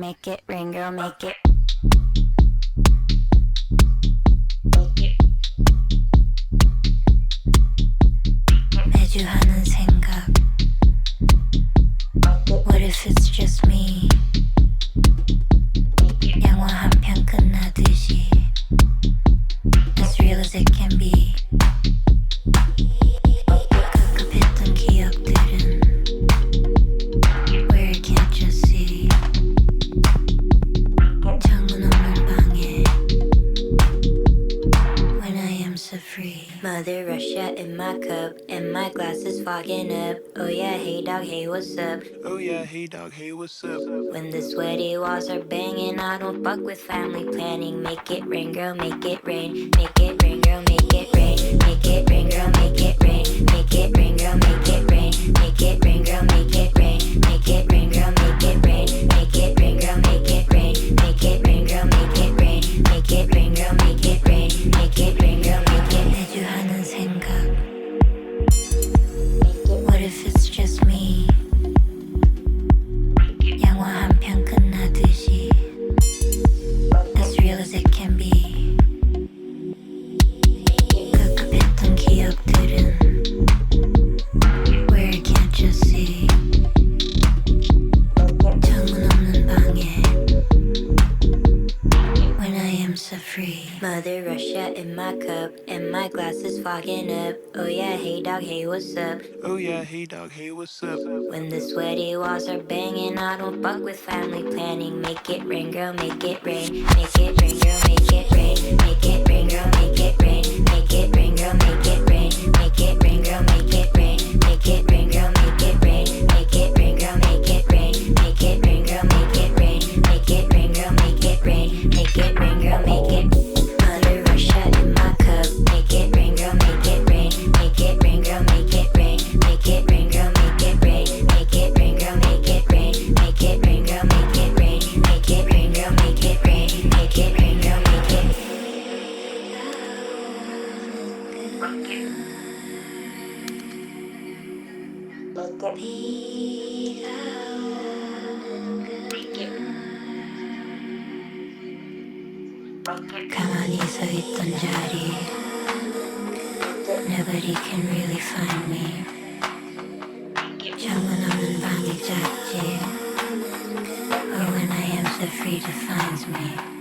make it rain, girl, make it. 매주 하는 생각. What if it's just me? 영화 한 편 끝나듯이 as real as it can be. 급급했던 기억들은 where I can't just see. 창문 없는 방에 when I am so free. Mother Russia in my cup and my glass is fogging up. Oh yeah, hey dog, hey what's up? Oh yeah, hey dog, hey what's up? When the sweaty walls are banging, I don't fuck with family planning. Make it rain, girl, make it rain. Make it rain, girl, make it rain. Make it rain, girl, make it rain. Make it rain, girl, make it rain. Make it rain, girl, make it rain. Make it rain, girl, make it rain. Make it rain, girl, make it rain. Make it rain, girl, make it rain. Make it rain, girl, make it rain. Make it rain, girl, make it. 매주 하는 생각. What if it's just me? 영화 한 편 끝나듯이 as real as it can be. 급급했던 기억들은 where I can't just see. 창문 없는 방에 when I am so free. Mother Russia in my cup and my glass is fogging up. Oh yeah, hey dog, hey what's up? Oh yeah, hey dog, hey what's up? When the sweaty walls are banging, I don't fuck with family planning. Make it rain, girl, make it rain. Make it rain, girl, make it rain. Make it rain, girl, make it rain. Make it rain, girl, make it rain. Make it rain, girl, make it rain. Make it rain, girl, make it rain. Make it rain, girl, make it rain. Make it rain, girl, make it rain. Make it rain, girl, make it rain. Make it rain, girl, make it. Mother Russia in my cup. Make it rain, girl, make it rain. Make it rain, girl, make it rain. Make it rain, girl, make it rain. Make it rain, girl, make it rain. Make it rain, girl, make it rain. Make it rain, girl, make it rain. Make it rain, girl, make it. 가만히 서 있던 자리. Nobody can really find me. 창문 없는 방이 작지. Oh, when I am so free defines me.